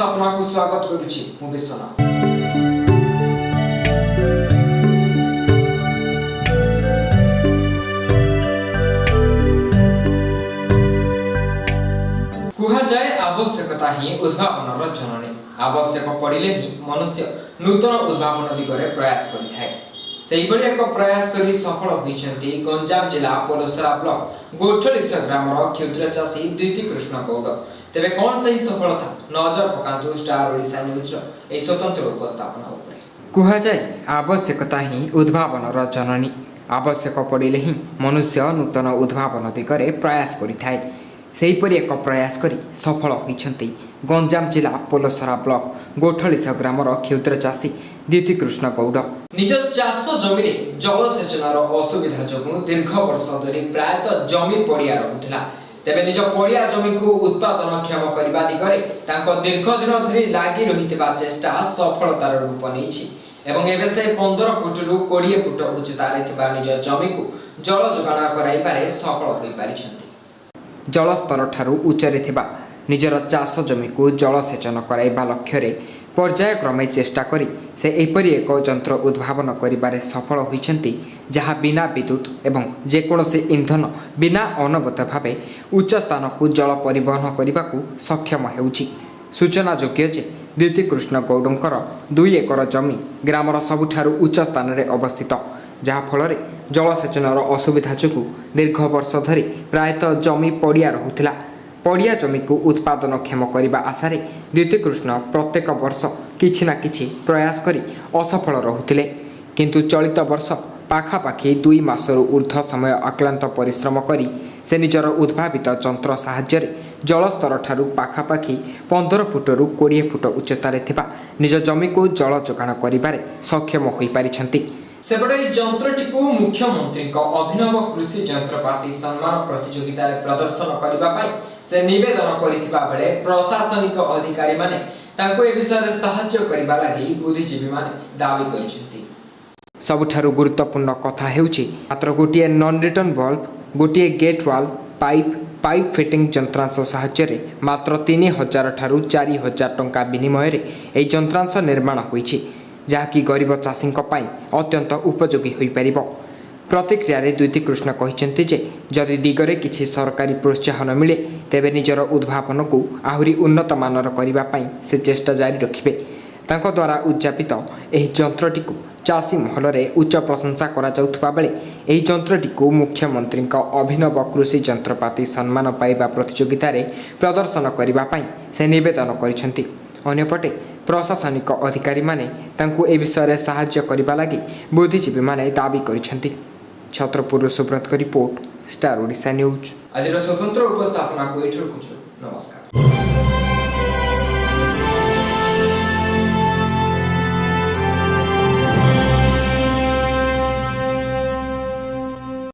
उपस्थापना को स्वागत करुछि मु विश्वनाथ। कुहा जाए आवश्यकता ही उद्भावनर जननी। आवश्यक पड़िले ही मनुष्य नूतन उद्भावन दिगरे प्रयास करिथाय। सेहिबଳି एक प्रयास करी सफल होइछन्ति गंजाम जिला पोलसरा ब्लॉक गोठलिस ग्रामर क्षुद्र चाषी द्विती कृष्ण गौड़। तेबे कोन सही सफलता नजर पकांतु स्टार ओडिशा न्यूज ए स्वतंत्र उपस्थापना उपरे। कुहा जाए आवश्यकता ही उद्भावनर जननी। आवश्यक पड़िले ही मनुष्य नूतन उद्भावन दिगरे प्रयास करिथाय। सेहिपरि एक प्रयास करी सफल होइछन्ति गंजाम जिला पोलसरा ब्लॉक गोठलिस ग्रामर क्षुद्र चाषी द्विती कृष्ण गौड़। निज चाष जमी जलसेचनर असुविधा जोगु दीर्घ वर्ष धरी प्रायतः जमी पड़िया रहुथिला। तेबे निज पड़िया जमी को उत्पादनक्षम करबा दिगरे तांको दीर्घ दिन धरी लागि रहितबा चेष्टा सफलतार रूप नेछि एवं एबे से 15 फुट रु 20 फुट उच्चतारे थिबा निज जमी को जल जोगाण कराइबारे सफल होई पारिछन्ति। जलस्तर ठारू उच्चरे थिबा निजर चाष जमी को जलसेचन कराइबा लक्ष्य पर्यायक्रमे चेष्टा करी से एपरी एक यंत्र उद्भावन करिबारे सफल होइछन्ति जहा बिना विद्युत एवं जेकोसी इंधन बिना अनवरत भावे उच्च स्थान को जल परिवहन करने सक्षम हेउछि। सूचना योग्य जे द्विती कृष्ण गौड़ंकर 2 एकर जमी ग्रामर सबुठारु उच्च स्थान रे अवस्थित, जहा फल जलसेचनर असुविधा जोगु दीर्घ वर्ष धरी प्रायतः जमी पड़िया रहुथिला। पड़िया जमी को उत्पादनक्षम करने आशा द्विती कृष्ण प्रत्येक वर्ष किछि ना किछि प्रयास करी असफल रहुथिले, किंतु चलित वर्ष पाखापाखि 2 मासरू ऊर्ध्व समय अक्लांत परिश्रम करी से निजर उद्भावित यंत्र साहाय्य जलस्तर ठारू पाखापाखि 15 फुट रु 20 फुट उच्चतारे थिबा निज जमी को जल जोगाण करिबारे सक्षम होई पारिछन्ति। सेबडे यंत्रटी को मुख्यमंत्री अभिनव कृषि यंत्रपाति सम्मान प्रतियोगिता प्रदर्शन करने से निवेदन करिथिबा बेले प्रशासनिक अधिकारी माने ताको ए विषय सहायता करबा लागि बुद्धिजीवी माने दाबी करिसेंति। सबुठारु गुरुत्वपूर्ण कथा हेउछि मात्र गोटिए नॉन रिटर्न बल्ब, गोटिए गेट वाल, पाइप फिटिंग यंत्रांश सहाय्य मात्र 3000 ठारू 4000 टंका विनिमय रे ए यंत्रांश निर्माण होइछि, जहाँकि गरीब चाषी अत्यंत उपयोगी हो पार। प्रतिक्रिया द्विती कृष्ण कहते जे जदि दिगरे किसी सरकारी प्रोत्साहन मिले तेबे निजर उद्भावन को आहुरी उन्नत मानर करने से चेष्टा जारी रखिबे। तांको द्वारा उद्यापित एही यंत्रटी को चाषी महल में उच्च प्रशंसा करा जाउथबा बेले एही यंत्रटी को मुख्यमंत्री अभिनव कृषि यंत्रपाति सम्मान पाइबा प्रतियोगिता प्रदर्शन करने से निवेदन करिसेंति। अन्यपटे प्रशासनिक अधिकारी माने तांको ए विषय सहायता करबा लागि बुद्धिजीवी माने दाबी करिसेंति। Chhatrapur Subrat report Star Odisha news. आज स्वतंत्र उपस्थापना को नमस्कार।